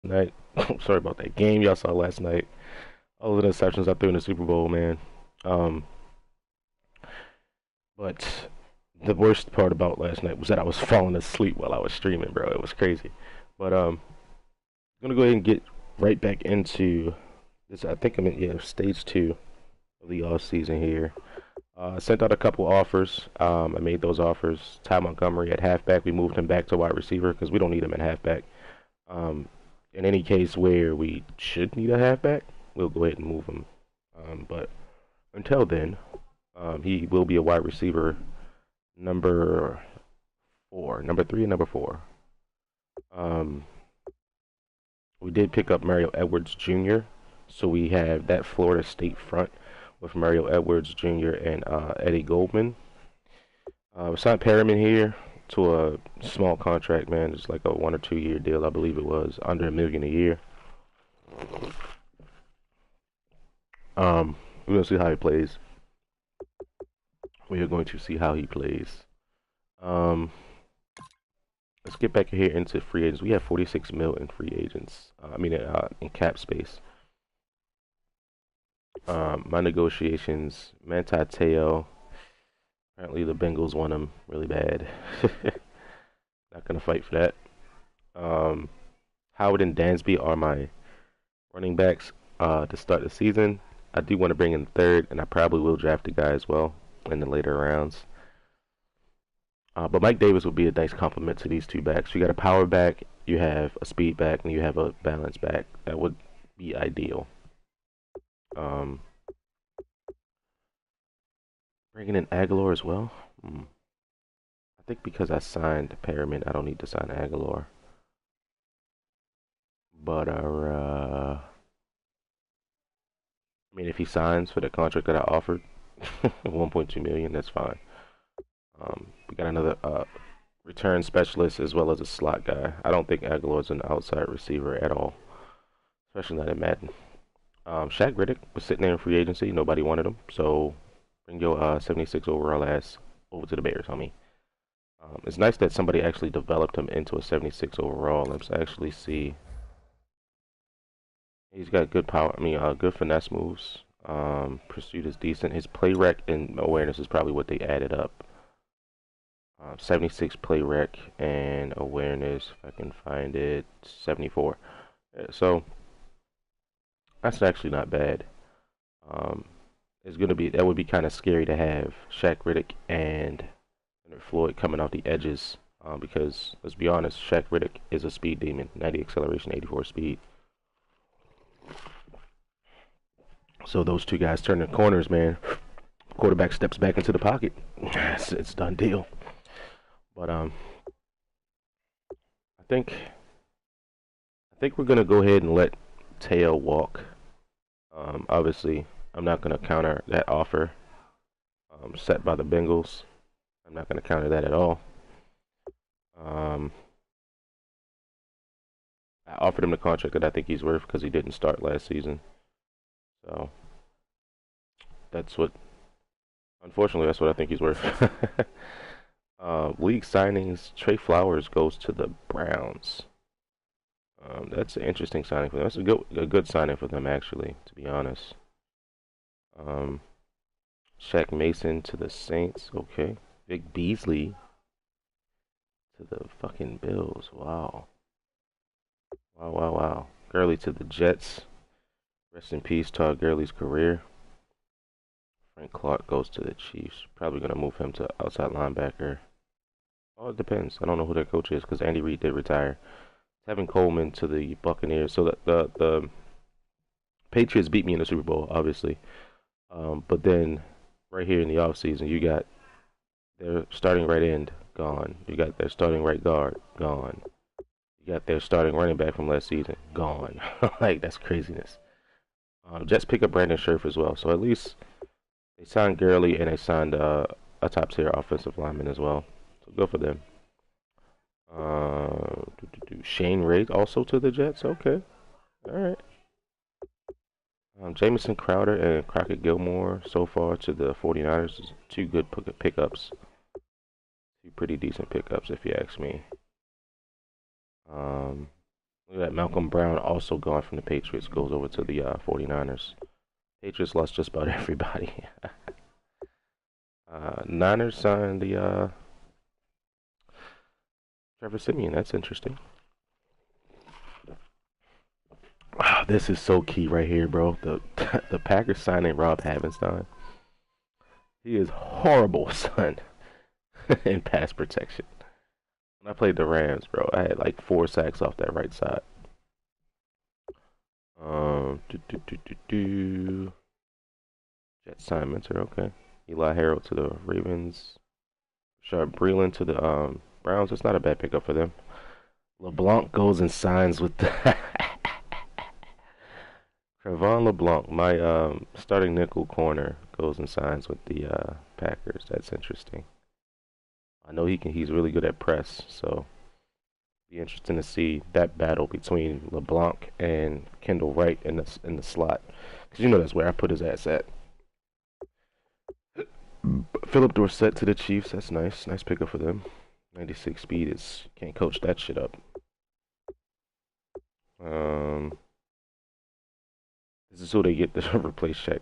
Night. Sorry about that game y'all saw last night. All of the interceptions I threw in the Super Bowl, man. Um, but the worst part about last night was that I was falling asleep while I was streaming, bro. It was crazy. But I'm gonna go ahead and get right back into this. I think I'm in stage two of the off season here. I sent out a couple offers. I made those offers. Ty Montgomery at halfback. We moved him back to wide receiver because we don't need him at halfback. Um, in any case where we should need a halfback, we'll go ahead and move him. But until then, he will be a wide receiver number four, number three, and number four. Um, we did pick up Mario Edwards Jr., so we have that Florida State front with Mario Edwards Jr. and Eddie Goldman. We signed Perriman here to a small contract, man. It's like a 1 or 2 year deal, I believe it was, under $1 million a year. We're gonna see how he plays. We are going to see how he plays. Um, let's get back here into free agents. We have 46 mil in free agents. In cap space. My negotiations, Manti Te'o. Apparently the Bengals want him really bad. Not gonna fight for that. Howard and Dansby are my running backs to start the season. I do want to bring in third, and I probably will draft a guy as well in the later rounds. But Mike Davis would be a nice complement to these two backs. You got a power back, you have a speed back, and you have a balance back. That would be ideal. Um, Bringing in Aguilar as well. I think because I signed Perriman, I don't need to sign Aguilar. But if he signs for the contract that I offered, 1.2 million, that's fine. We got another return specialist as well as a slot guy. I don't think Aguilar's an outside receiver at all, especially not in Madden. Shaq Riddick was sitting there in free agency. Nobody wanted him, so bring your 76 overall ass over to the Bears, homie. It's nice that somebody actually developed him into a 76 overall. Let's actually see. He's got good power. Good finesse moves. Pursuit is decent. His play rec and awareness is probably what they added up. 76 play rec and awareness, if I can find it, 74. So that's actually not bad. That would be kind of scary to have Shaq Riddick and Leonard Floyd coming off the edges, because let's be honest, Shaq Riddick is a speed demon, 90 acceleration, 84 speed. So those two guys turning corners, man. Quarterback steps back into the pocket. It's done deal. But I think we're gonna go ahead and let Teo walk. Obviously, I'm not gonna counter that offer set by the Bengals. I'm not gonna counter that at all. Um, I offered him the contract that I think he's worth because he didn't start last season. So that's what, unfortunately, that's what I think he's worth. League signings: Trey Flowers goes to the Browns. That's an interesting signing for them. That's a good signing for them, actually, to be honest. Um, Shaq Mason to the Saints. Okay. Vic Beasley to the fucking Bills. Wow. Wow, wow, wow. Gurley to the Jets. Rest in peace, Todd Gurley's career. Frank Clark goes to the Chiefs. Probably going to move him to outside linebacker. Oh, it depends. I don't know who their coach is because Andy Reid did retire. Tevin Coleman to the Buccaneers. So the Patriots beat me in the Super Bowl, obviously. But then right here in the offseason, you got their starting right end gone. You got their starting right guard gone. You got their starting running back from last season gone. Like, that's craziness. Jets pick up Brandon Scherf as well. So at least they signed Gurley and they signed a top tier offensive lineman as well. So go for them. Shane Ray also to the Jets. Okay. All right. Jamison Crowder and Crockett Gilmore so far to the 49ers. Two good pickups. Two pretty decent pickups, if you ask me. Look at that. Malcolm Brown also gone from the Patriots, goes over to the 49ers. Patriots lost just about everybody. Niners signed the Trevor Siemian. That's interesting. Wow, this is so key right here, bro. The Packers signing Rob Havenstein. He is horrible, son, in pass protection. When I played the Rams, bro, I had like 4 sacks off that right side. Do, do, do, do, do. Jet Simons are okay. Eli Harold to the Ravens. Sharp Breeland to the Browns. It's not a bad pickup for them. LeBlanc goes and signs with the Trevon LeBlanc, my starting nickel corner, goes and signs with the Packers. That's interesting. I know he's really good at press, so be interesting to see that battle between LeBlanc and Kendall Wright in the slot, because you know that's where I put his ass at. Philip Dorsett to the Chiefs. That's nice. Nice pickup for them. 96 speed is can't coach that shit up. This is who they get to replace Shaq.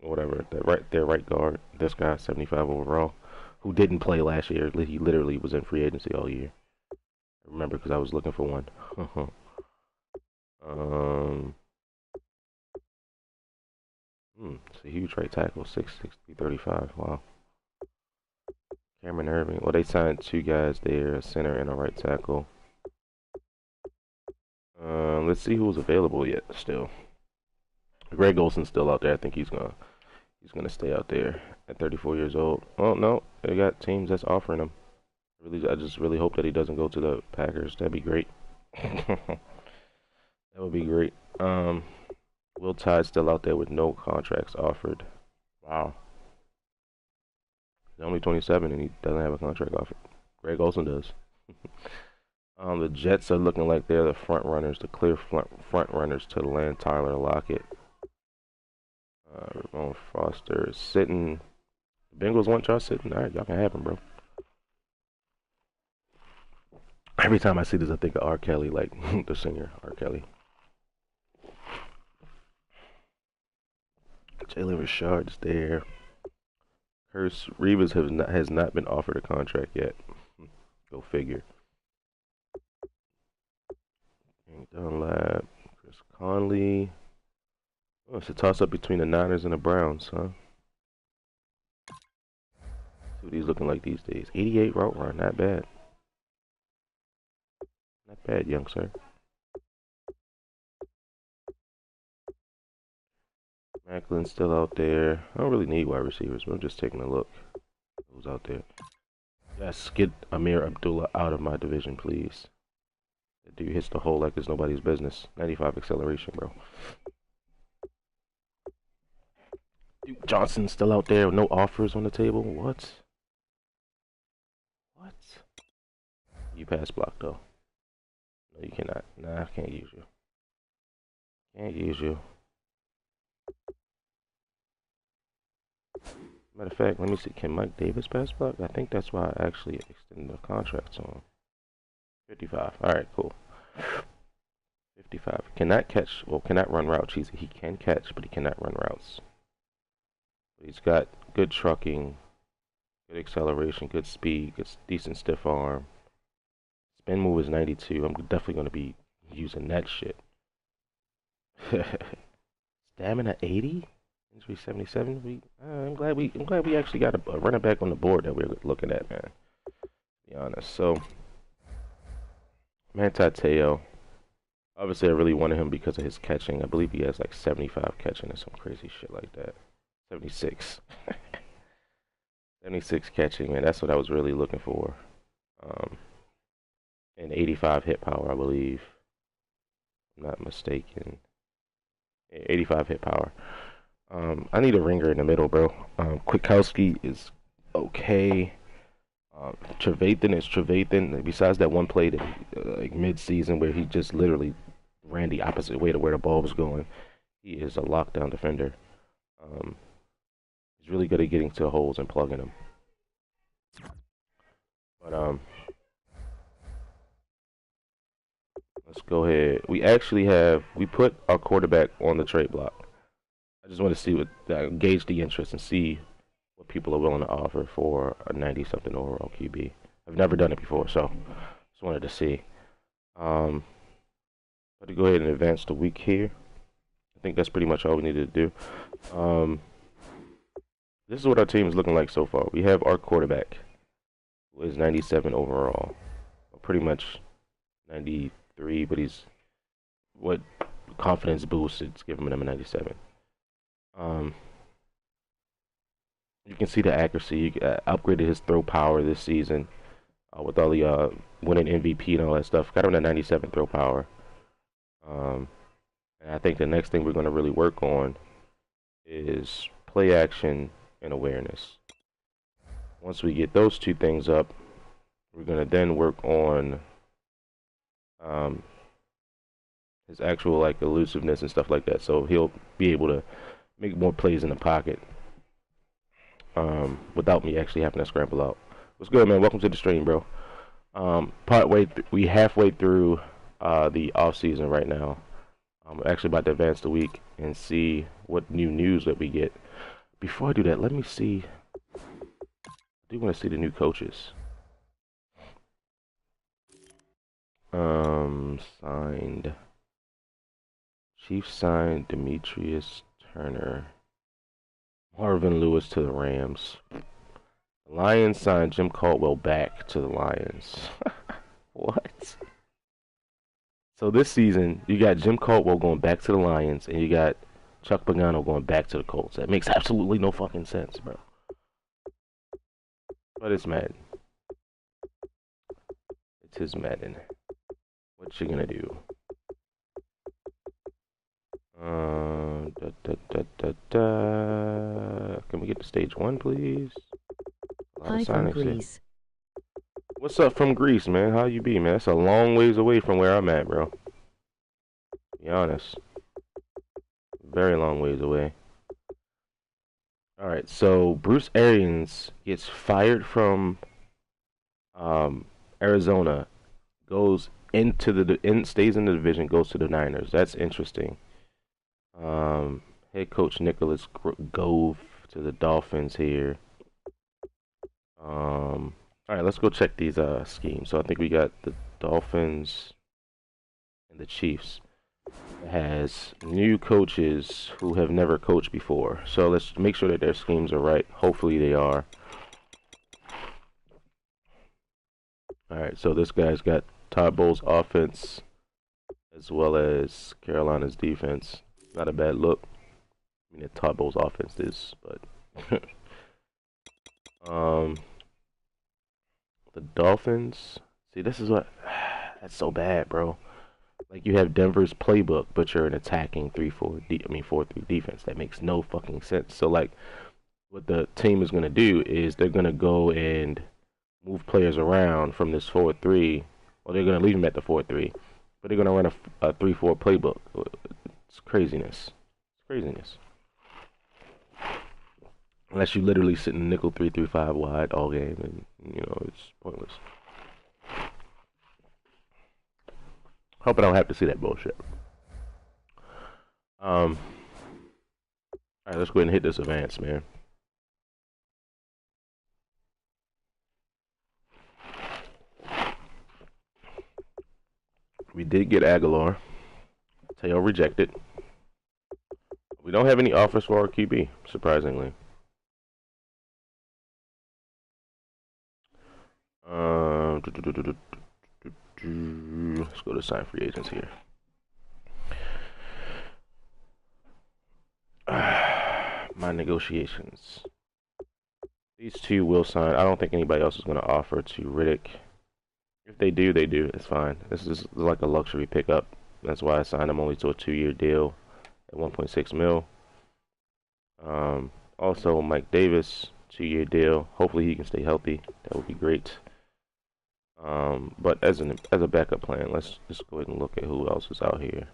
Whatever. Their right guard. This guy, 75 overall, who didn't play last year. He literally was in free agency all year. I remember because I was looking for one. It's a huge right tackle, 6'6", 335. Wow. Cameron Irving. Well, they signed 2 guys there, a center and a right tackle. Let's see who's available yet. Still, Greg Olson's still out there. I think he's gonna stay out there at 34 years old. Oh no, they got teams that's offering him. I just really hope that he doesn't go to the Packers. That'd be great. That would be great. Will Todd's still out there with no contracts offered. Wow. He's only 27 and he doesn't have a contract offered. Greg Olson does. The Jets are looking like they're the front runners, the clear front runners to land Tyler Lockett. Ramon Foster is sitting. The Bengals want y'all sitting. All right, y'all can have him, bro. Every time I see this, I think of R. Kelly, like the singer R. Kelly. Jalen Richard's there. Curse Reeves has not been offered a contract yet. Go figure. Dunlap, Chris Conley. Oh, it's a toss-up between the Niners and the Browns, huh? See what he's looking like these days. 88 route run, not bad. Not bad, young sir. Macklin's still out there. I don't really need wide receivers, but I'm just taking a look. Who's out there? Yes, get Amir Abdullah out of my division, please. That dude hits the hole like it's nobody's business. 95 acceleration, bro. Duke Johnson's still out there with no offers on the table. What? What? You pass block, though. No, you cannot. Nah, I can't use you. Can't use you. Matter of fact, let me see. Can Mike Davis pass block? I think that's why I actually extended the contract to him. 55. Alright, cool. 55. Cannot catch, well, cannot run routes. He can catch, but he cannot run routes. But he's got good trucking, good acceleration, good speed, good, decent stiff arm. Spin move is 92. I'm definitely going to be using that shit. Stamina 80? Injury 77. I'm glad we actually got a running back on the board that we're looking at, man. To be honest. So, Manti Te'o. Obviously, I really wanted him because of his catching. I believe he has like 75 catching or some crazy shit like that. 76. 76 catching, man. That's what I was really looking for. And 85 hit power, I believe. I'm not mistaken. 85 hit power. I need a ringer in the middle, bro. Kwiatkowski is okay. Trevathan is Trevathan. Besides that one play that like mid-season where he just literally ran the opposite way to where the ball was going, he is a lockdown defender. He's really good at getting to holes and plugging them. But Let's go ahead. We put our quarterback on the trade block. I just want to see gauge the interest and see what people are willing to offer for a 90 something overall QB. I've never done it before, so just wanted to see. But to go ahead and advance the week here. I think that's pretty much all we needed to do. This is what our team is looking like so far. We have our quarterback, who is 97 overall, pretty much 93, but he's what confidence boost it's giving him a 97. You can see the accuracy. You upgraded his throw power this season with all the winning MVP and all that stuff. Got him a 97 throw power. And I think the next thing we're going to really work on is play action and awareness. Once we get those two things up, we're going to then work on his actual like elusiveness and stuff like that. So he'll be able to make more plays in the pocket without me actually having to scramble out. What's good, man? Welcome to the stream, bro. We halfway through the off season right now. I'm actually about to advance the week and see what new news that we get. Before I do that, let me see. I do want to see the new coaches. Signed. Chiefs signed Demetrius Turner. Marvin Lewis to the Rams. The Lions signed Jim Caldwell back to the Lions. What? So this season, you got Jim Caldwell going back to the Lions, and you got Chuck Pagano going back to the Colts. That makes absolutely no fucking sense, bro. But it's Madden. It's his Madden. What you gonna do? Can we get to stage 1, please? Hi from Greece. What's up from Greece, man? How you be, man? That's a long ways away from where I'm at, bro. Be honest. Very long ways away. Alright, so Bruce Arians gets fired from Arizona, goes into stays in the division, goes to the Niners. That's interesting. Head coach Nicholas Gove to the Dolphins here. All right, let's go check these schemes. So I think we got the Dolphins and the Chiefs. It has new coaches who have never coached before. So let's make sure that their schemes are right. Hopefully they are. All right, so this guy's got Todd Bowles' offense as well as Carolina's defense. Not a bad look. I mean, Todd Bowles' offense is, but the Dolphins. See, this is what that's so bad, bro. Like you have Denver's playbook, but you're an attacking 4-3 defense. That makes no fucking sense. So like, what the team is gonna do is they're gonna go and move players around from this 4-3. Well, they're gonna leave them at the 4-3, but they're gonna run a 3-4 playbook. It's craziness. It's craziness. Unless you literally sit in nickel 3-3-5 wide all game, and you know it's pointless. Hope I don't have to see that bullshit. Alright, let's go ahead and hit this advance, man. We did get Aguilar. Teo rejected. We don't have any offers for our QB, surprisingly. Let's go to sign free agents here. My negotiations. These two will sign. I don't think anybody else is going to offer to Riddick. If they do, they do. It's fine. This is like a luxury pickup. That's why I signed him only to a 2-year deal at 1.6 mil. Also, Mike Davis, 2-year deal. Hopefully he can stay healthy. That would be great. But as a backup plan, let's just go ahead and look at who else is out here.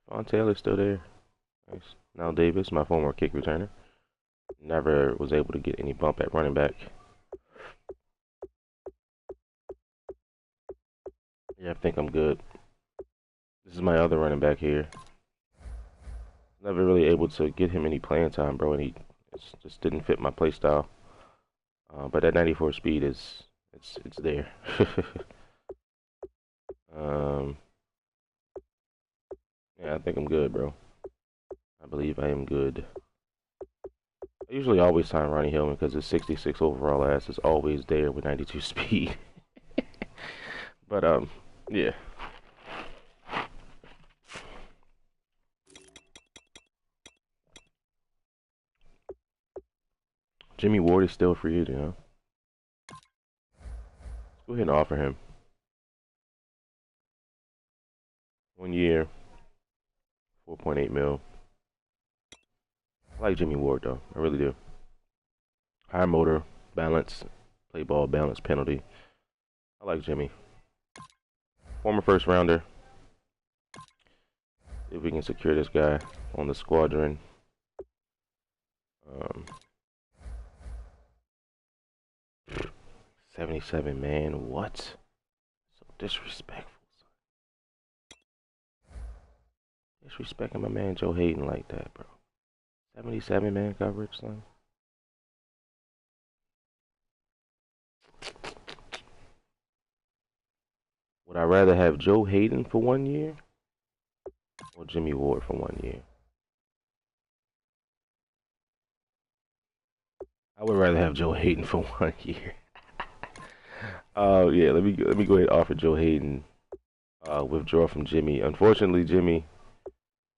Von Taylor's still there. Nice. Now Davis, my former kick returner, never was able to get any bump at running back. Yeah, I think I'm good. This is my other running back here. Never really able to get him any playing time, bro, and he just didn't fit my play style. But that 94 speed it's there. um, yeah, I think I'm good, bro. I believe I am good. I usually always sign Ronnie Hillman because his 66 overall ass is always there with 92 speed. But yeah. Jimmy Ward is still free, you know. Let's go ahead and offer him 1 year, 4.8 mil. I like Jimmy Ward though, I really do. High motor, balance, play ball, balance, penalty. I like Jimmy. Former first rounder. See if we can secure this guy on the squadron. 77, man. What? So disrespectful. Disrespecting my man Joe Hayden like that, bro. 77 man coverage, son. Would I rather have Joe Hayden for 1 year or Jimmy Ward for 1 year? I would rather have Joe Hayden for 1 year. Yeah, let me go ahead and offer Joe Hayden. Withdraw from Jimmy. Unfortunately, Jimmy,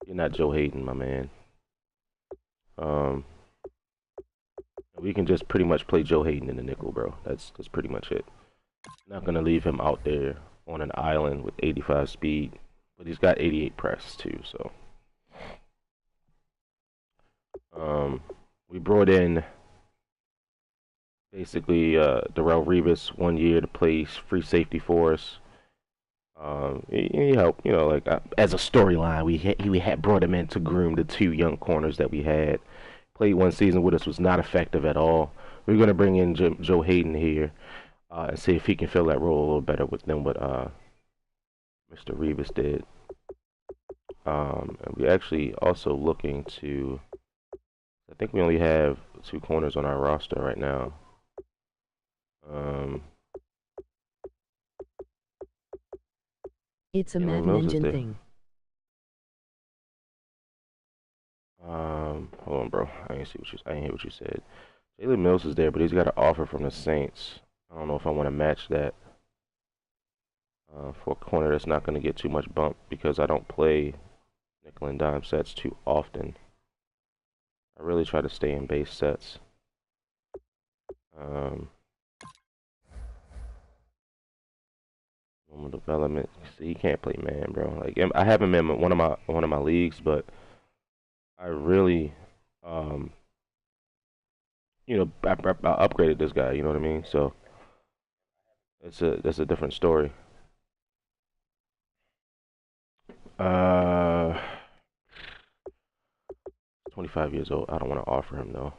you're not Joe Hayden, my man. We can just pretty much play Joe Hayden in the nickel, bro. That's pretty much it. Not gonna leave him out there on an island with 85 speed, but he's got 88 press too. So, we brought in basically Darrelle Revis 1 year to play free safety for us. He helped, you know, like as a storyline, we had brought him in to groom the 2 young corners that we had. Played 1 season with us, was not effective at all. We're gonna bring in Joe Hayden here and see if he can fill that role a little better than what Mr. Revis did. And we're actually also looking to. I think we only have 2 corners on our roster right now. It's a Madden engine thing. Hold on, bro. I didn't hear what you said. Jalen Mills is there, but he's got an offer from the Saints. I don't know if I want to match that for a corner that's not going to get too much bump because I don't play nickel and dime sets too often. I really try to stay in base sets. Normal development. See, he can't play man, bro. Like I have him in one of my leagues, but I really, you know, I upgraded this guy. You know what I mean? So that's a different story. 25 years old. I don't want to offer him though.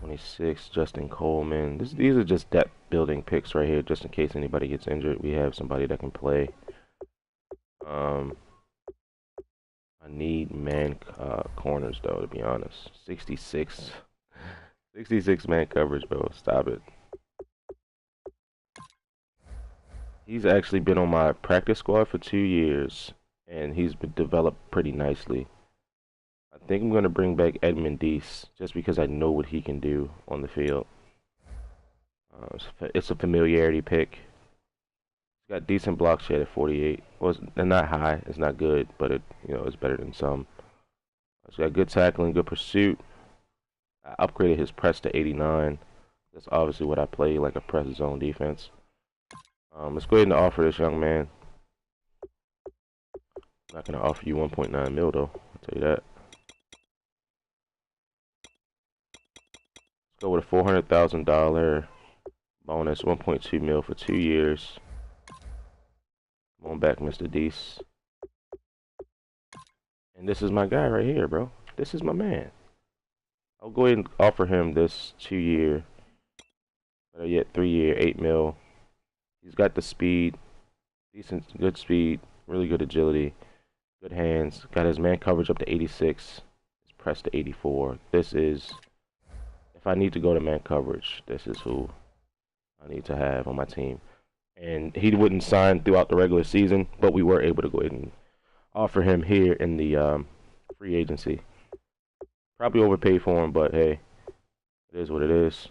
26, Justin Coleman. These are just depth building picks right here, just in case anybody gets injured. We have somebody that can play. I need man corners though, to be honest. 66 man coverage, bro. Stop it. He's actually been on my practice squad for 2 years, and he's been developed pretty nicely. I think I'm gonna bring back Edmund Deese just because I know what he can do on the field. It's a familiarity pick. He's got decent block shed at 48. Well, it's not high. It's not good, but it's better than some. He's got good tackling, good pursuit. I upgraded his press to 89. That's obviously what I play, like a press zone defense. Let's go ahead and offer this young man. I'm not gonna offer you 1.9 mil though. I'll tell you that. Let's go with a $400,000 bonus, 1.2 mil for 2 years. Come on back, Mr. Deese. And this is my guy right here, bro. This is my man. I'll go ahead and offer him this 2-year, better yet 3-year, 8 mil. He's got the speed, decent, good speed, really good agility, good hands. Got his man coverage up to 86. His press to 84. This is, if I need to go to man coverage, this is who I need to have on my team. And he wouldn't sign throughout the regular season, but we were able to go ahead and offer him here in the free agency. Probably overpaid for him, but hey, it is what it is.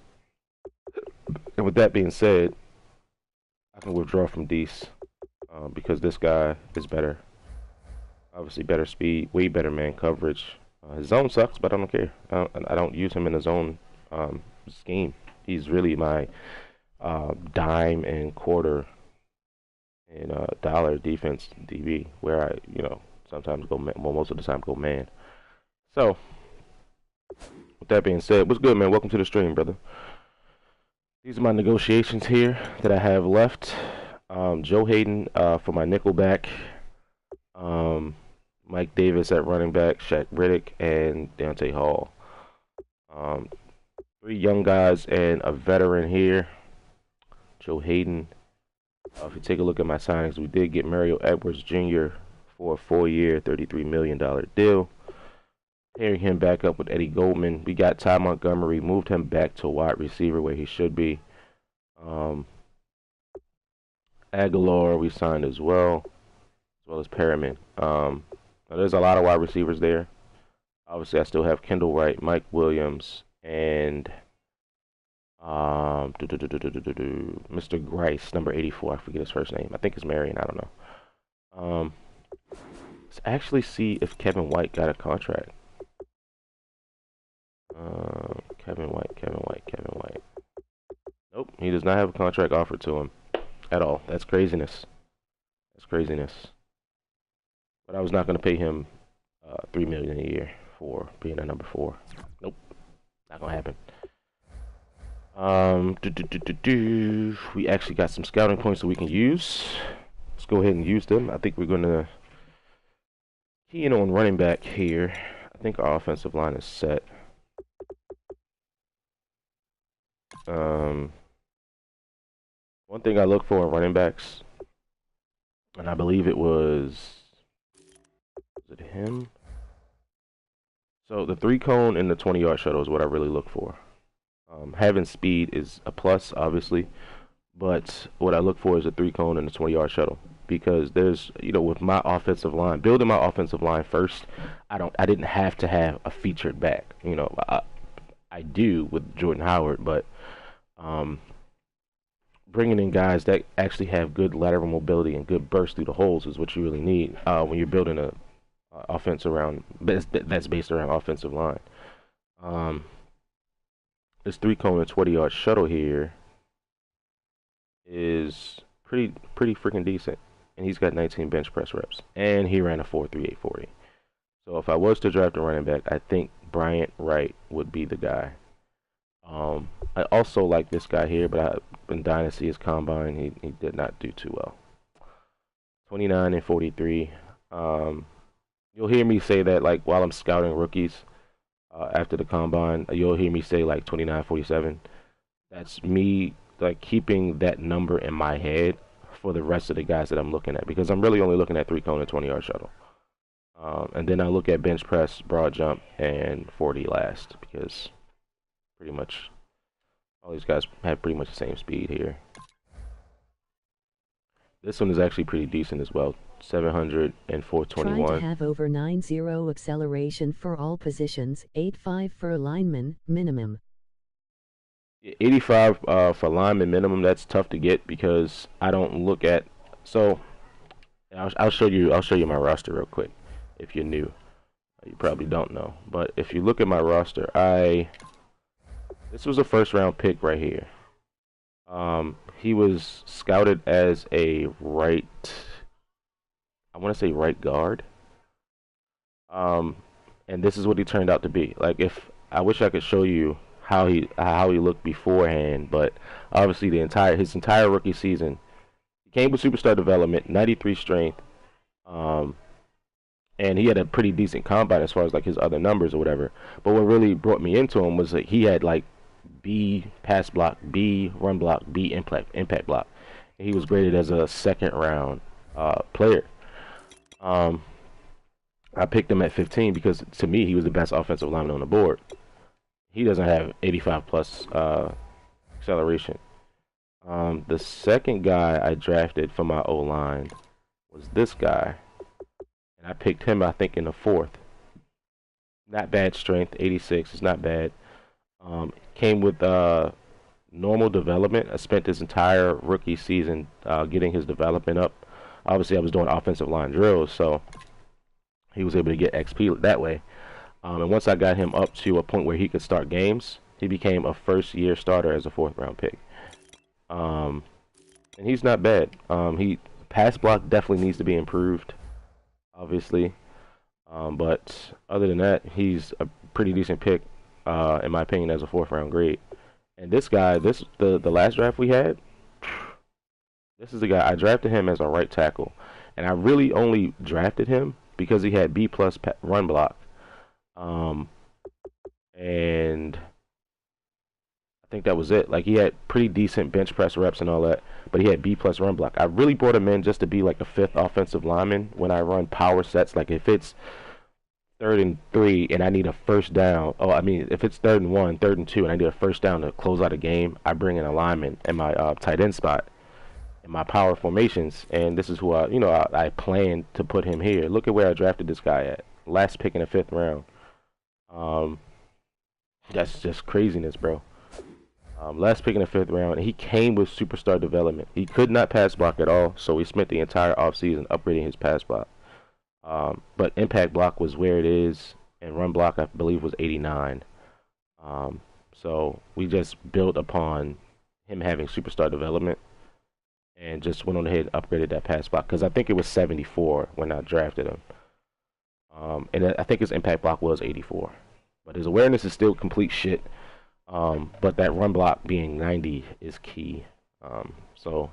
And with that being said, I can withdraw from Deese because this guy is better. Obviously, better speed, way better man coverage. His zone sucks, but I don't care. I don't use him in the zone scheme. He's really my dime and quarter and dollar defense DB, where I, sometimes go man, well, most of the time go man. So, with that being said, what's good, man? Welcome to the stream, brother. These are my negotiations here that I have left. Joe Hayden for my nickelback. Mike Davis at running back, Shaq Riddick, and Dante Hall. 3 young guys and a veteran here. Joe Hayden. If you take a look at my signings, we did get Mario Edwards Jr. for a 4-year, $33 million deal. Pairing him back up with Eddie Goldman. We got Ty Montgomery, moved him back to wide receiver where he should be. Aguilar we signed as well as Perriman. There's a lot of wide receivers there. Obviously, I still have Kendall Wright, Mike Williams, and Mr. Grice, number 84. I forget his first name. I think it's Marion. I don't know. Let's actually see if Kevin White got a contract. Kevin White. Nope, he does not have a contract offered to him at all. That's craziness. But I was not going to pay him $3 million a year for being a number 4. Nope, not gonna happen. We actually got some scouting points that we can use. Let's go ahead and use them. I think we're gonna key in on running back here. I think our offensive line is set. One thing I look for in running backs, and I believe was it him? So the 3-cone and the 20-yard shuttle is what I really look for. Having speed is a plus, obviously, but what I look for is a 3-cone and a 20-yard shuttle, because there's, with my offensive line, building my offensive line first, I didn't have to have a featured back. I do with Jordan Howard, but bringing in guys that actually have good lateral mobility and good burst through the holes is what you really need when you're building a offense around that's based around offensive line. This 3-cone and 20-yard shuttle here is pretty freaking decent, and he's got 19 bench press reps, and he ran a 4.38 40. So if I was to draft a running back, I think Bryant Wright would be the guy. I also like this guy here, but in Dynasty, his combine, he did not do too well. 29 and 43. You'll hear me say that like while I'm scouting rookies after the combine. You'll hear me say like 29, 47. That's me like keeping that number in my head for the rest of the guys that I'm looking at, because I'm really only looking at 3-cone and 20-yard shuttle. And then I look at bench press, broad jump, and 40 last, because pretty much all these guys have pretty much the same speed here. This one is actually pretty decent as well. 700 and 421. Trying to have over 9.0 acceleration for all positions. 8.5 for lineman minimum. 85 for lineman minimum. That's tough to get because I don't look at. So I'll show you my roster real quick. If you're new, you probably don't know. But if you look at my roster, this was a 1st-round pick right here. He was scouted as a right guard. And this is what he turned out to be. Like, if I wish I could show you how he looked beforehand, but obviously his entire rookie season, he came with superstar development, 93 strength, and he had a pretty decent combine as far as like his other numbers or whatever. But what really brought me into him was that he had like B pass block, B run block, B impact block. And he was graded as a second round player. Um, I picked him at 15 because to me he was the best offensive lineman on the board. He doesn't have 85 plus acceleration. The second guy I drafted for my O line was this guy, and I picked him I think in the fourth. Not bad strength, 86 is not bad. Came with normal development. I spent this entire rookie season getting his development up. Obviously, I was doing offensive line drills, so he was able to get XP that way. And once I got him up to a point where he could start games, he became a first-year starter as a fourth-round pick. Um, and he's not bad. He pass block definitely needs to be improved, obviously. But other than that, he's a pretty decent pick, in my opinion, as a fourth-round grade. And this guy, the last draft we had, this is the guy I drafted him as a right tackle, and I really only drafted him because he had B plus run block. Um, and I think that was it. Like he had pretty decent bench press reps and all that, but he had B plus run block. I really brought him in just to be like a fifth offensive lineman when I run power sets. Like if it's 3rd and 3 and I need a first down. Oh, I mean if it's 3rd and 1, 3rd and 2, and I need a first down to close out a game, I bring in a lineman in my tight end spot in my power formations, and this is who I plan to put him here. Look at where I drafted this guy at. Last pick in the 5th round. Um, that's just craziness, bro. Last pick in the 5th round, he came with superstar development. He could not pass block at all, so we spent the entire offseason upgrading his pass block. But impact block was where it is, and run block I believe was 89. So we just built upon him having superstar development, and just went on ahead and upgraded that pass block because I think it was 74 when I drafted him. And I think his impact block was 84, but his awareness is still complete shit. But that run block being 90 is key. So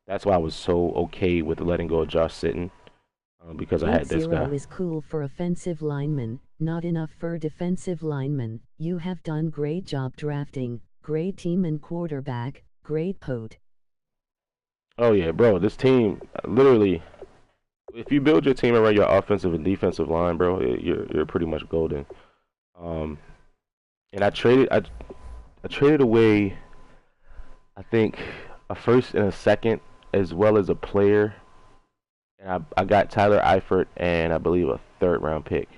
that's why I was so okay with letting go of Josh Sitton, because I had this guy. 80 is cool for offensive linemen, not enough for defensive linemen. You have done great job drafting, great team and quarterback, great pod. Oh yeah, bro. This team, literally, if you build your team around your offensive and defensive line, bro, you're pretty much golden. Um, and I traded away, I think, a first and a second, as well as a player, and I got Tyler Eifert and I believe a 3rd round pick,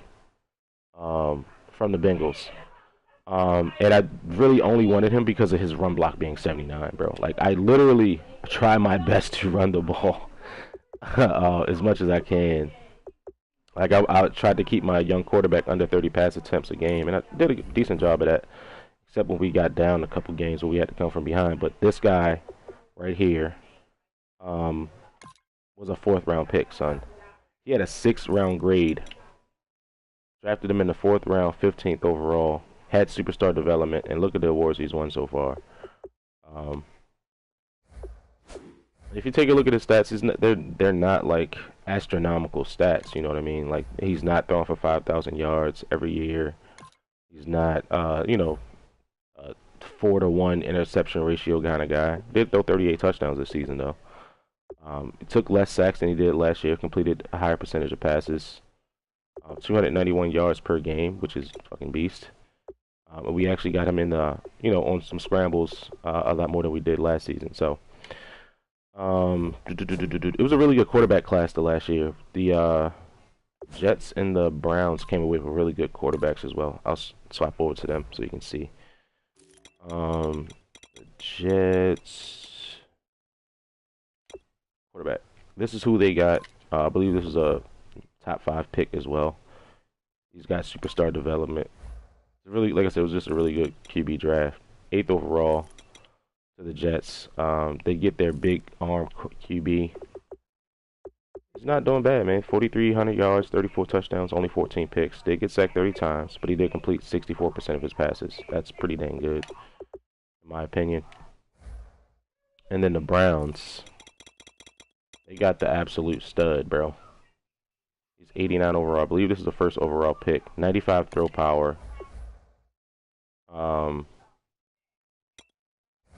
from the Bengals. And I really only wanted him because of his run block being 79, bro. Like I literally try my best to run the ball as much as I can. Like I tried to keep my young quarterback under 30 pass attempts a game, and I did a decent job of that. Except when we got down a couple games where we had to come from behind. But this guy right here, um, was a 4th round pick, son. He had a 6th round grade. Drafted him in the 4th round, 15th overall. Had superstar development, and look at the awards he's won so far. Um, if you take a look at his stats, they're not like astronomical stats. You know what I mean? Like he's not throwing for 5,000 yards every year. He's not, a 4-to-1 interception ratio kind of guy. Did throw 38 touchdowns this season though. He took less sacks than he did last year. Completed a higher percentage of passes. 291 yards per game, which is fucking beast. We actually got him in the, on some scrambles a lot more than we did last season. So, it was a really good quarterback class the last year. The Jets and the Browns came away with really good quarterbacks as well. I'll swap over to them so you can see. The Jets quarterback. This is who they got. I believe this is a top 5 pick as well. He's got superstar development. Really, like I said, it was just a really good QB draft. 8th overall to the Jets. They get their big arm QB. He's not doing bad, man. 4,300 yards, 34 touchdowns, only 14 picks. Did get sacked 30 times, but he did complete 64% of his passes. That's pretty dang good, in my opinion. And then the Browns. They got the absolute stud, bro. He's 89 overall. I believe this is the first overall pick. 95 throw power.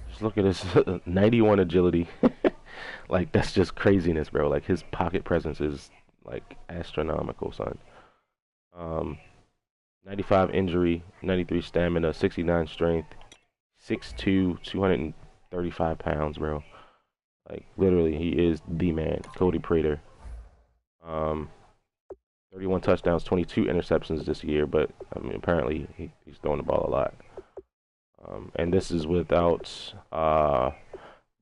Just look at this. 91 agility. Like, that's just craziness, bro. Like, his pocket presence is, like, astronomical, son. Um, 95 injury, 93 stamina, 69 strength, 6'2", 235 pounds, bro. Like, literally, he is the man. Cody Prater. Um, 31 touchdowns, 22 interceptions this year, but, I mean, apparently he's throwing the ball a lot. And this is without,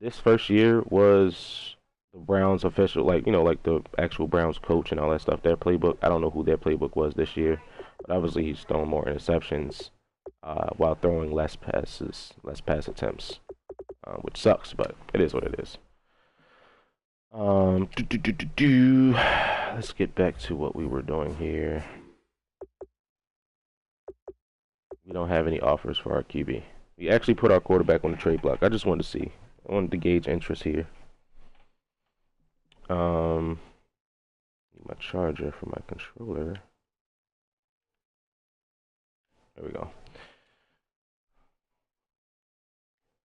this first year was the Browns official, like, like the actual Browns coach and all that stuff, their playbook. I don't know who their playbook was this year, but obviously he's throwing more interceptions while throwing less passes, less pass attempts, which sucks, but it is what it is. Let's get back to what we were doing here. We don't have any offers for our QB. We actually put our quarterback on the trade block. I just wanted to see. I wanted to gauge interest here. Need my charger for my controller. There we go.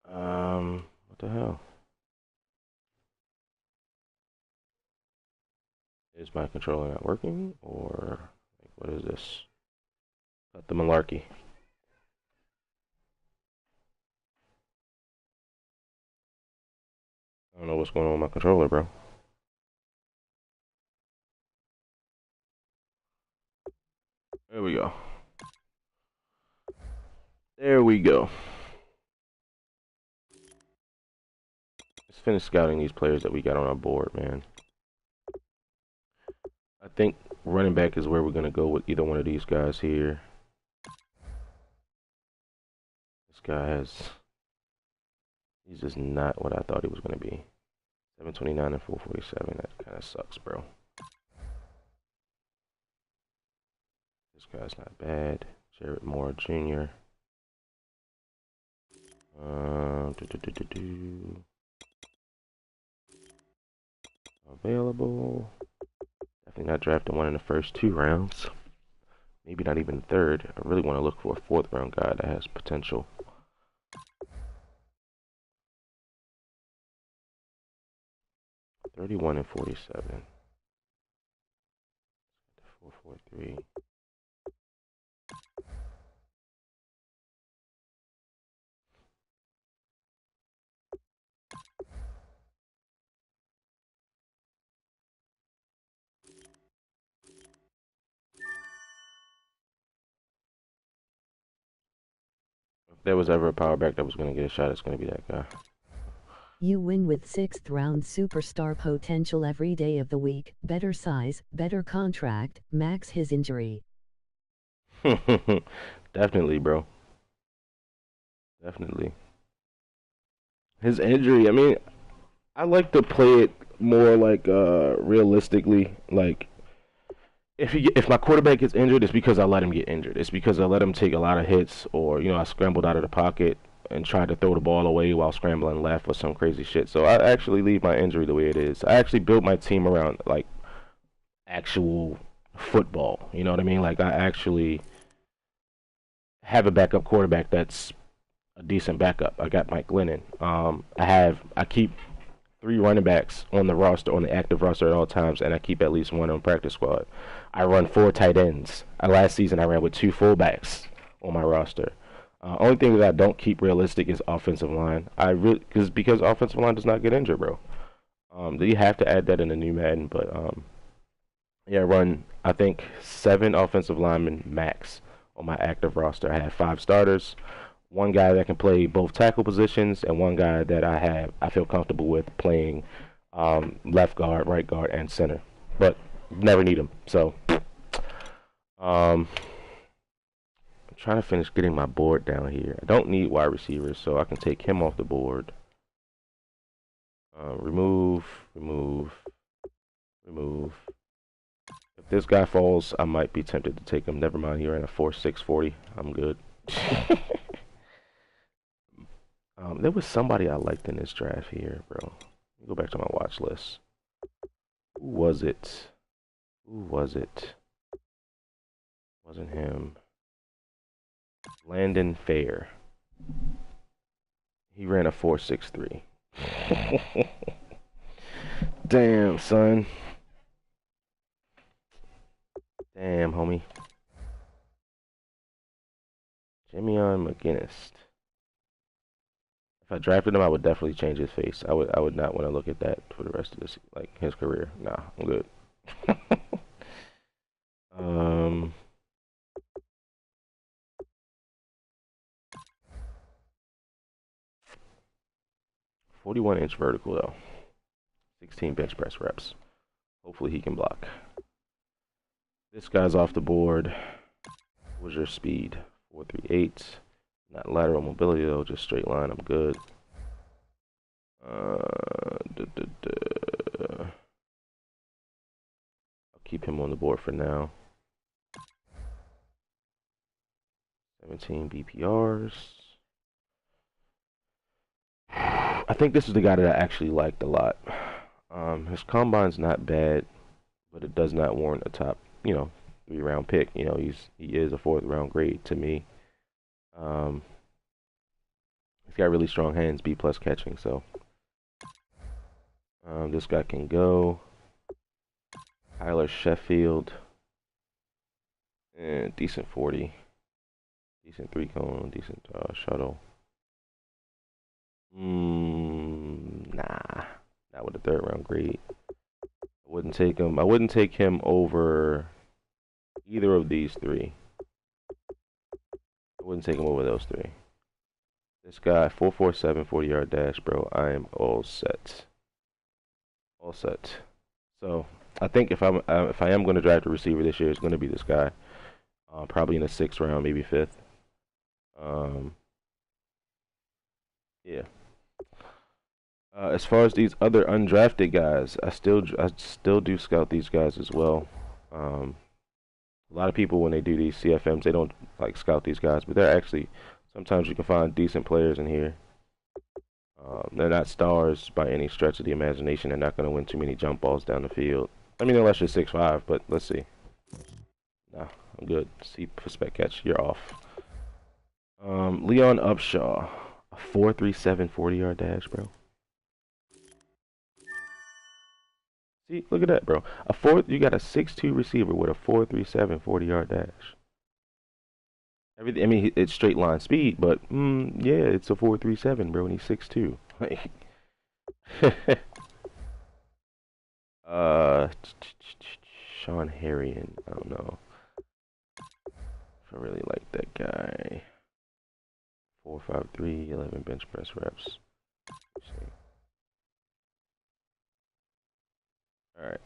What the hell? Is my controller not working, or like, what is this? Cut the malarkey. I don't know what's going on with my controller, bro. There we go. There we go. Let's finish scouting these players that we got on our board, man. I think running back is where we're going to go with either one of these guys here. This guy he's just not what I thought he was going to be. 729 and 447, that kind of sucks, bro. This guy's not bad. Jared Moore Jr. Available. Definitely not drafting one in the first 2 rounds. Maybe not even third. I really want to look for a 4th round guy that has potential. $31 and 47. 443. If there was ever a power back that was going to get a shot, it's going to be that guy. You win with 6th round superstar potential every day of the week. Better size, better contract, max his injury. Definitely, bro. Definitely. His injury, I mean, I like to play it more like realistically. Like, if my quarterback gets injured, it's because I let him get injured. It's because I let him take a lot of hits, or I scrambled out of the pocket and tried to throw the ball away while scrambling left or some crazy shit. So I actually leave my injury the way it is. I actually built my team around like actual football. You know what I mean? Like, I actually have a backup quarterback that's a decent backup. I got Mike Glennon. I keep 3 running backs on the roster, on the active roster at all times, and I keep at least 1 on practice squad. I run 4 tight ends. Last season I ran with 2 fullbacks on my roster. Only thing that I don't keep realistic is offensive line. Because offensive line does not get injured, bro. You have to add that in the new Madden, but yeah, I run I think 7 offensive linemen max on my active roster. I have 5 starters, 1 guy that can play both tackle positions, and 1 guy that I feel comfortable with playing left guard, right guard, and center. But never need them. So I'm trying to finish getting my board down here. I don't need wide receivers, so I can take him off the board. Remove. If this guy falls, I might be tempted to take him. Never mind, he ran a 4.640. I'm good. There was somebody I liked in this draft here, bro. Let me go back to my watch list. Who was it? Who was it? Wasn't him. Landon Fair. He ran a 4.63. Damn, son. Damn, homie. Jimmy McGinnis. If I drafted him, I would definitely change his face. I would not want to look at that for the rest of this, like his career. Nah, I'm good. um, 41-inch vertical though. 16 bench press reps. Hopefully he can block. This guy's off the board. What's your speed? 4.38. Not lateral mobility though, just straight line. I'm good. I'll keep him on the board for now. 17 BPRs. I think this is the guy that I actually liked a lot. His combine's not bad, but it does not warrant a top, 3-round pick. He is a 4th-round grade to me. He's got really strong hands, B+ catching, so this guy can go. Tyler Sheffield, and decent 40, decent 3-cone, decent shuttle. Nah, not with a 3rd-round grade. I wouldn't take him. I wouldn't take him over either of these 3. I wouldn't take him over those 3. This guy, 4.47, 40-yard dash, bro. I am all set. All set. So I think if I am going to draft a receiver this year, it's going to be this guy. Probably in the 6th round, maybe 5th. Yeah. As far as these other undrafted guys, I still do scout these guys as well. A lot of people when they do these CFMs, they don't like scout these guys, but they're actually sometimes you can find decent players in here. They're not stars by any stretch of the imagination. They're not going to win too many jump balls down the field. I mean, unless you're 6'5", but let's see. Nah, I'm good. C for spec catch. You're off. Leon Upshaw, a 4.37 40-yard dash, bro. See, look at that, bro. You got a 6'2" receiver with a 4.37 40-yard dash. Everything. I mean, it's straight line speed, but yeah, it's a 4.37, bro, and he's 6'2". Like, Sean Harrion. I don't know if I really like that guy. 4.53, 11 bench press reps. Let's see. All right.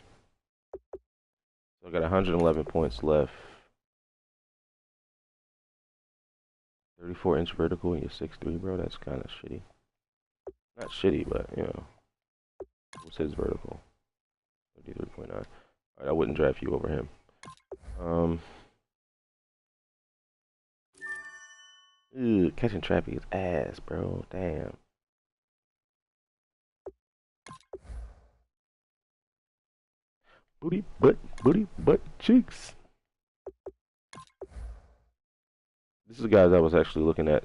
So I got 111 points left. 34-inch vertical and you're 6'3", bro. That's kind of shitty. Not shitty, but what's his vertical? 33.9. All right, I wouldn't draft you over him. Catching traffic is ass, bro. Damn. Booty, butt, cheeks. This is the guys I was actually looking at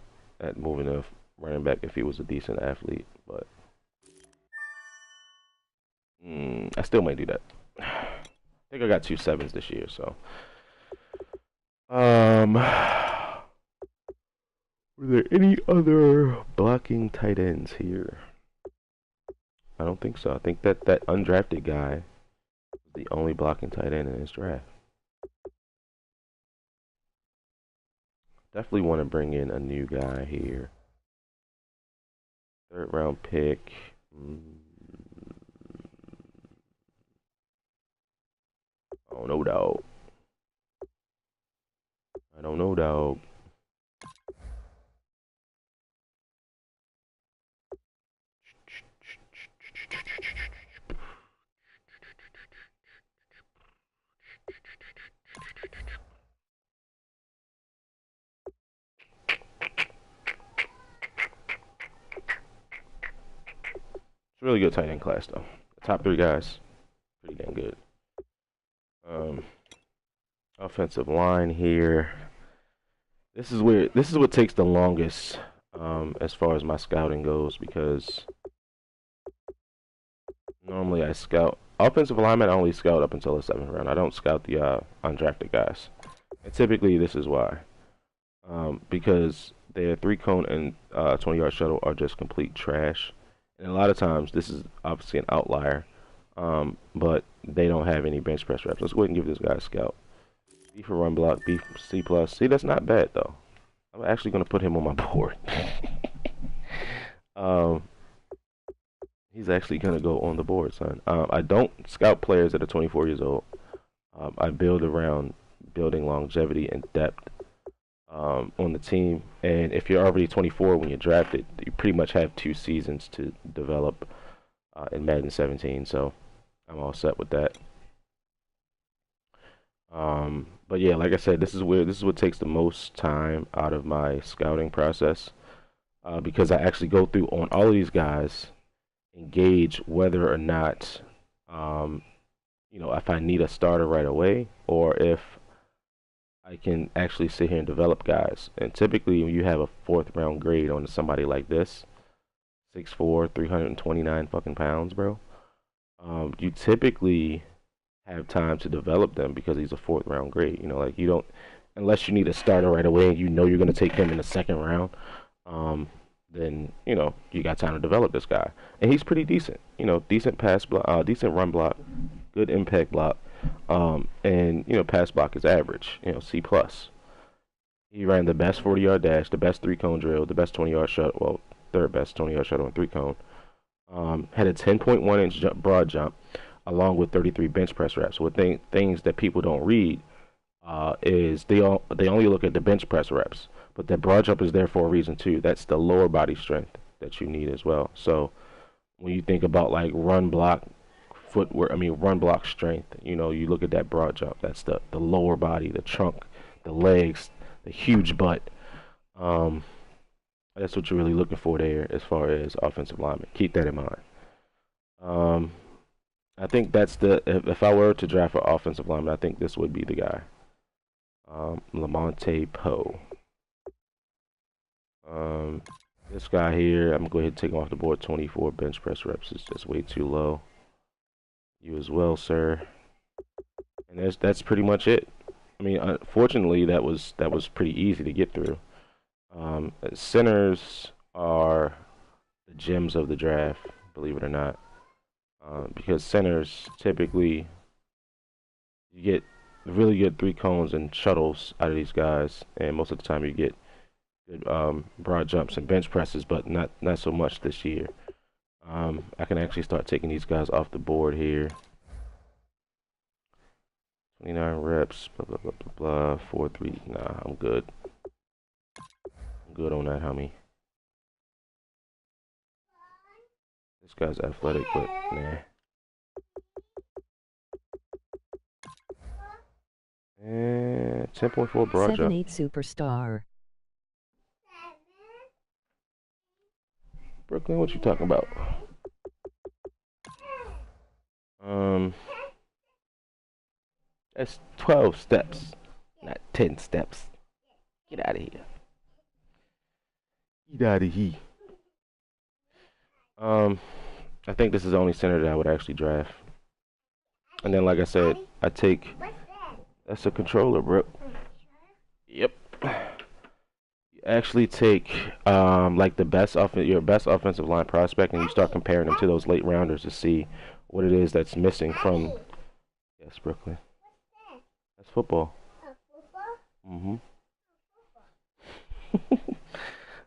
moving a running back if he was a decent athlete, but I still might do that. I think I got 2 7s this year, so. Were there any other blocking tight ends here? I don't think so. I think that undrafted guy was the only blocking tight end in his draft. Definitely want to bring in a new guy here. 3rd-round pick. Oh, no doubt. I don't know, dog. It's a really good tight end class, though. The top 3 guys, pretty damn good. Um, Offensive line here. This is what takes the longest as far as my scouting goes, because normally I scout offensive linemen. I only scout up until the 7th round. I don't scout the undrafted guys. And typically this is why, because their 3-cone and 20-yard shuttle are just complete trash. And a lot of times this is obviously an outlier, but they don't have any bench press reps. Let's go ahead and give this guy a scout. B for run block, B for C plus. See, that's not bad though. I'm actually gonna put him on my board. um, he's actually gonna go on the board, son. I don't scout players that are 24 years old. I build around building longevity and depth on the team. And if you're already 24 when you're drafted, you pretty much have 2 seasons to develop in Madden 17. So I'm all set with that. But yeah, like I said, this is what takes the most time out of my scouting process, because I actually go through on all of these guys, engage whether or not, if I need a starter right away, or if I can actually sit here and develop guys. And typically, when you have a 4th round grade on somebody like this, 6'4", 329 fucking pounds, bro, you typically have time to develop them because he's a 4th round grade. Like, you don't, unless you need a starter right away and you're going to take him in the 2nd round, then you got time to develop this guy. And he's pretty decent. Decent pass block, decent run block, good impact block, and pass block is average. C plus. He ran the best 40-yard dash, the best 3-cone drill, the best 20-yard shuttle. Well, 3rd best 20-yard shuttle and 3-cone. Had a 10.1-inch broad jump, along with 33 bench press reps. What things that people don't read is they only look at the bench press reps, but that broad jump is there for a reason too. That's the lower body strength that you need as well. So when you think about like run block run block strength, you look at that broad jump. That's the lower body, the trunk, the legs, the huge butt. That's what you're really looking for there as far as offensive linemen. Keep that in mind. I think that's if I were to draft an offensive lineman, I think this would be the guy. Lamonte Poe. This guy here, I'm going to go ahead and take him off the board. 24 bench press reps is just way too low. You as well, sir. And that's pretty much it. I mean, unfortunately, that was pretty easy to get through. Centers are the gems of the draft, believe it or not. Because centers typically, you get really good 3-cones and shuttles out of these guys, and most of the time you get good broad jumps and bench presses, but not so much this year. I can actually start taking these guys off the board here. 29 reps, blah blah blah blah blah. 4-3. Nah, I'm good. I'm good on that, homie. This guy's athletic, but nah. And 10.4 broad jump. 7-8 superstar. Brooklyn, what you talking about? That's 12 steps, not 10 steps. Get out of here. Get out of here. I think this is the only center that I would actually draft. And then, like I said, that's a controller, bro. Yep. You actually take like your best offensive line prospect, and you start comparing them to those late rounders to see what it is that's missing from. Yes, Brooklyn. That's football. Mhm.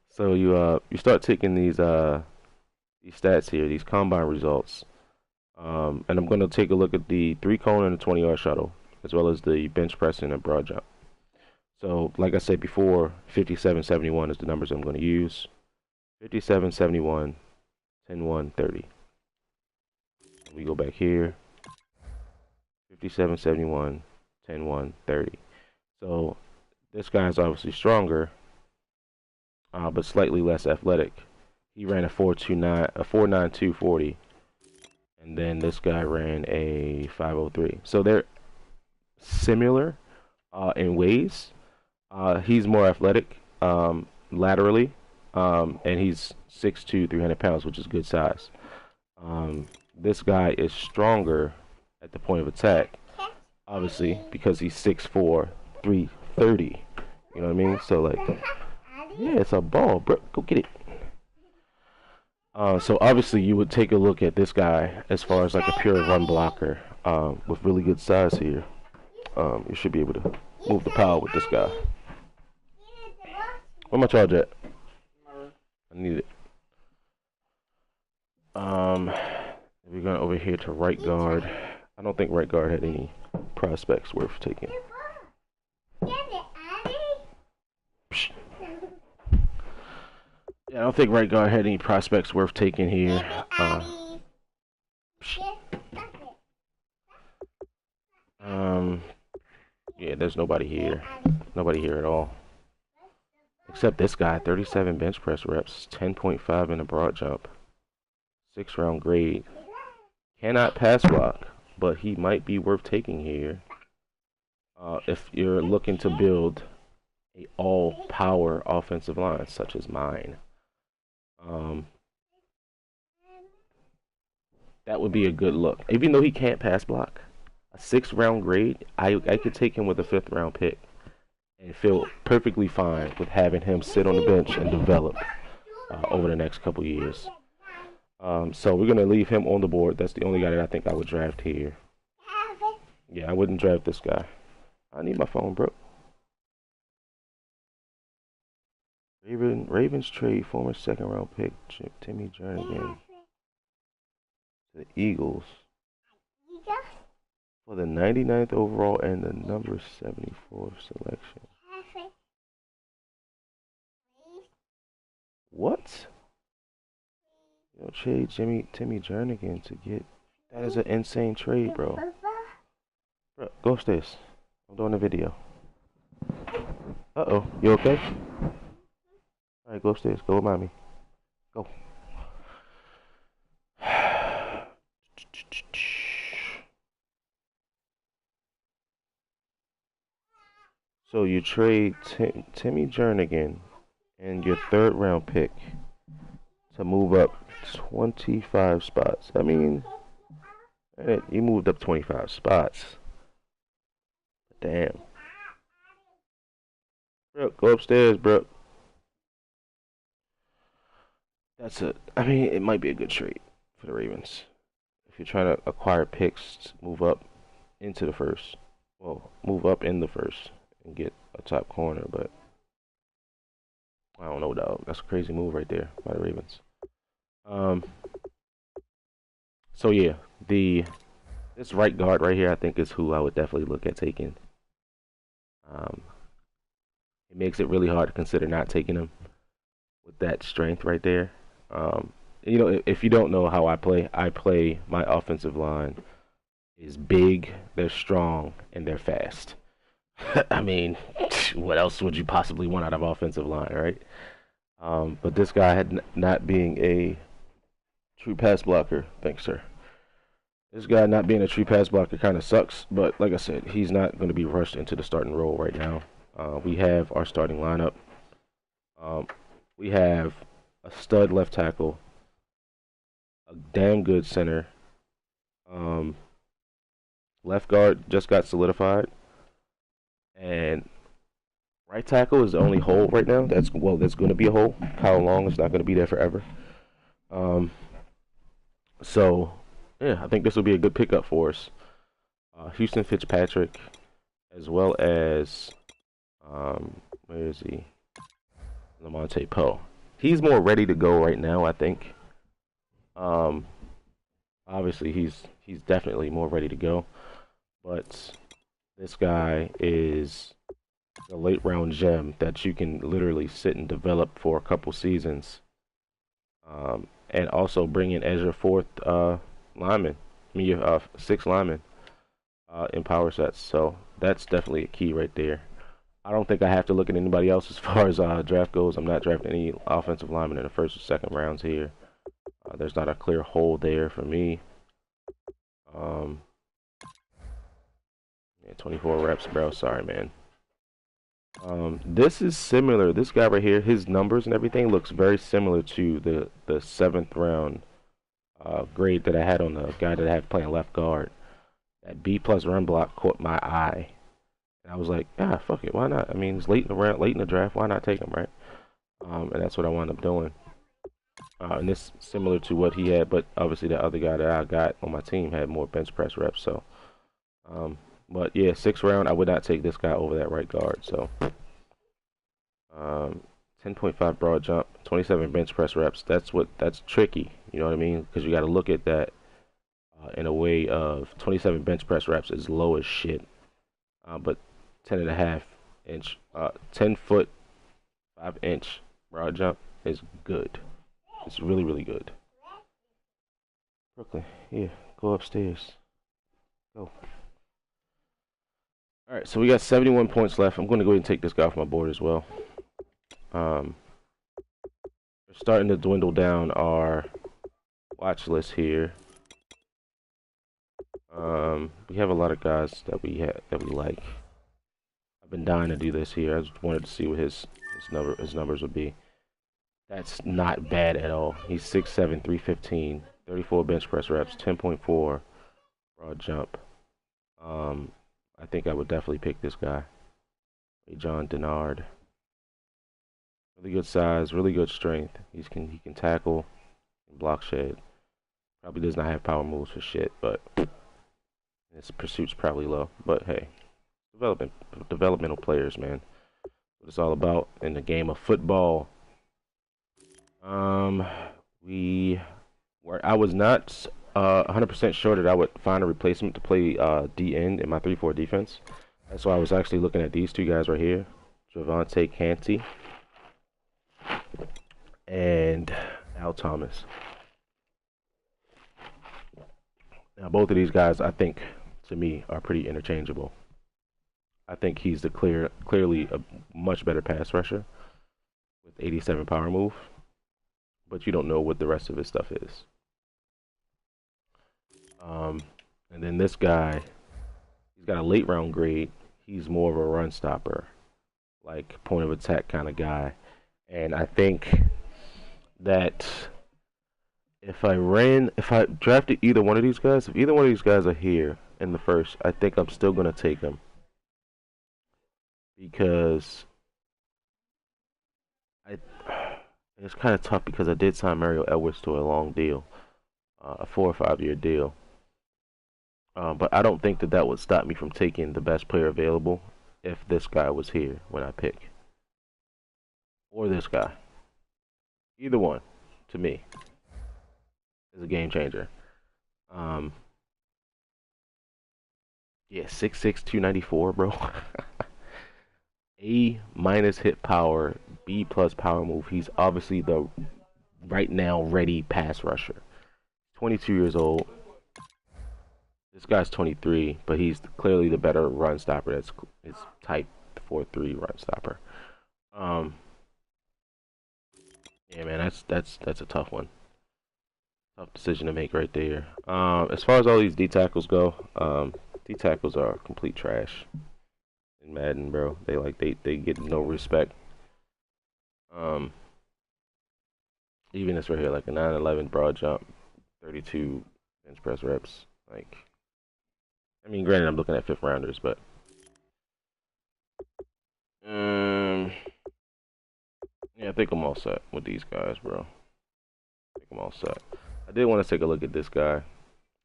So you start taking these stats here, these combine results, and I'm going to take a look at the 3-cone and the 20-yard shuttle, as well as the bench press and the broad jump. So, like I said before, 57-71 is the numbers I'm going to use. 57-71, 10-1, 30. We go back here. 57-71, 10-1, 30. So, this guy's obviously stronger, but slightly less athletic. He ran a 4.92 40, and then this guy ran a 5.03. So similar in ways. He's more athletic laterally, and he's 6'2", 300 pounds, which is good size. This guy is stronger at the point of attack, obviously, because he's 6'4", 330. You know what I mean? So, like, yeah, it's a ball, bro. Go get it. So obviously you would take a look at this guy as far as like a pure run blocker with really good size here. You should be able to move the power with this guy. Where my charge at? I need it. We're going over here to right guard. I don't think right guard had any prospects worth taking. Yeah, I don't think right guard had any prospects worth taking here. Yeah, there's nobody here. Nobody here at all. Except this guy, 37 bench press reps, 10.5 in a broad jump, 6-round grade. Cannot pass block, but he might be worth taking here if you're looking to build a all-power offensive line, such as mine. That would be a good look. Even though he can't pass block, a 6-round grade, I could take him with a 5th-round pick and feel perfectly fine with having him sit on the bench and develop over the next couple years. So we're going to leave him on the board. That's the only guy that I think I would draft here. Yeah, I wouldn't draft this guy. I need my phone, bro. Ravens trade former 2nd-round pick Timmy Jernigan to the Eagles for the 99th overall and the number 74 selection. What? Yo, trade Timmy Jernigan to get. That is an insane trade, bro. Bro, go upstairs. I'm doing a video. Uh-oh. You okay? Alright, go upstairs. Go with mommy. Go. So you trade Timmy Jernigan and your 3rd-round pick to move up 25 spots. I mean, you moved up 25 spots. Damn. Bro, go upstairs, bro. I mean, it might be a good trade for the Ravens. If you're trying to acquire picks, move up into the first. Well, move up in the first and get a top corner, but I don't know, dog. That's a crazy move right there by the Ravens. So yeah, this right guard right here, I think is who I would definitely look at taking. It makes it really hard to consider not taking him with that strength right there. You know, if you don't know how I play my offensive line is big, they're strong, and they're fast. I mean, what else would you possibly want out of offensive line, right? But this guy not being a true pass blocker, thanks, sir. This guy not being a true pass blocker kind of sucks, but like I said, he's not going to be rushed into the starting role right now. We have our starting lineup. We have a stud left tackle, a damn good center. Left guard just got solidified, and right tackle is the only hole right now. That's going to be a hole. How long? It's not going to be there forever. So yeah, I think this will be a good pickup for us. Houston Fitzpatrick, as well as where is he? Lamonte Poe. He's more ready to go right now, I think. Obviously he's definitely more ready to go, but this guy is a late round gem that you can literally sit and develop for a couple seasons, and also bring in as your 4th lineman. I mean, your 6th lineman in power sets. So that's definitely a key right there. I don't think I have to look at anybody else as far as draft goes. I'm not drafting any offensive linemen in the 1st or 2nd rounds here. There's not a clear hole there for me. Yeah, Yeah, 24 reps, bro. Sorry, man. This is similar. This guy right here, his numbers and everything looks very similar to the seventh round grade that I had on the guy that I had playing left guard. That B plus run block caught my eye, and I was like, ah, fuck it, why not? I mean, it's late in the round, late in the draft. Why not take him, right? And that's what I wound up doing. And this similar to what he had, but obviously the other guy that I got on my team had more bench press reps. So, but yeah, sixth round, I would not take this guy over that right guard. So, 10.5 broad jump, 27 bench press reps. That's tricky. You know what I mean? Because you got to look at that in a way of 27 bench press reps is low as shit. But 10 and a half inch, 10 foot, 5 inch broad jump is good. It's really, really good. Brooklyn, yeah, go upstairs. Go. All right, so we got 71 points left. I'm going to go ahead and take this guy off my board as well. We're starting to dwindle down our watch list here. We have a lot of guys that we like. I've been dying to do this here. I just wanted to see what his numbers would be. That's not bad at all. He's 6'7", 315, 34 bench press reps, 10.4 broad jump. I think I would definitely pick this guy. John Denard. Really good size, really good strength. He can tackle, block shed. Probably does not have power moves for shit, but his pursuit's probably low. But hey, developmental players, man. What it's all about in the game of football. I was not 100% sure that I would find a replacement to play D end in my 3-4 defense. That's why I was actually looking at these two guys right here, Javante Canty and Al Thomas. Now, both of these guys, I think, to me, are pretty interchangeable. I think he's the clearly a much better pass rusher with 87 power move, but you don't know what the rest of his stuff is. And then this guy, he's got a late round grade. He's more of a run stopper, like point of attack kind of guy. And I think that if I drafted either one of these guys, if either one of these guys are here in the first, I think I'm still gonna take them because it's kind of tough because I did sign Mario Edwards to a long deal, a 4 or 5 year deal. But I don't think that would stop me from taking the best player available if this guy was here when I pick. Or this guy. Either one, to me, is a game changer. Yeah, 6'6", 294, bro. A minus hit power, B plus power move. He's obviously the right now ready pass rusher. 22 years old. This guy's 23, but he's clearly the better run stopper. That's his type 4-3 run stopper. Yeah, man, that's a tough one. Tough decision to make right there. As far as all these D tackles go, D tackles are complete trash in Madden, bro. They get no respect. Even this right here, like a 9-11 broad jump, 32 bench press reps, like. I mean, granted, I'm looking at 5th rounders, but yeah, I think I'm all set with these guys, bro. I think I'm all set. I did want to take a look at this guy.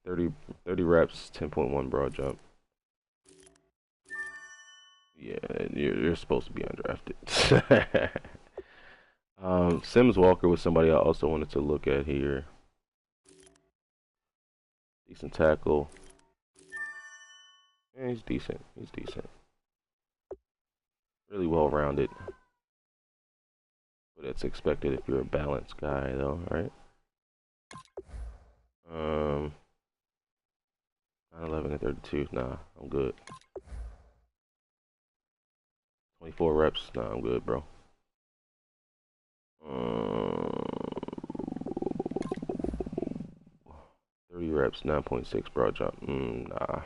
30 reps, 10.1 broad jump. Yeah, you're supposed to be undrafted. Sims Walker was somebody I also wanted to look at here. Decent tackle. Yeah, he's decent. He's decent. Really well rounded. But that's expected if you're a balanced guy, though, right? 9-11 and 32. Nah, I'm good. 24 reps. Nah, I'm good, bro. 30 reps, 9.6 broad jump. Nah.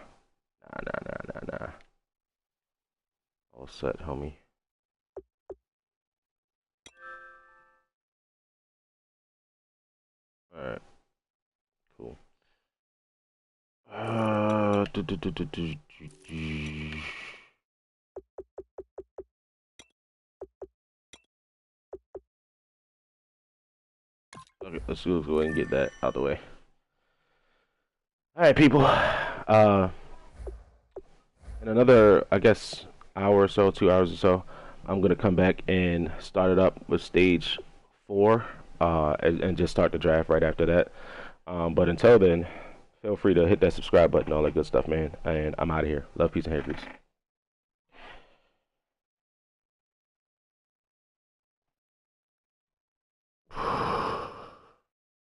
All set, homie. All right, cool. Okay, let's go ahead and get that out the way. All right, people. In another, I guess, hour or so, 2 hours or so, I'm gonna come back and start it up with stage 4, and just start the draft right after that. But until then, feel free to hit that subscribe button, all that good stuff, man. And I'm out of here. Love, peace, and hair grease.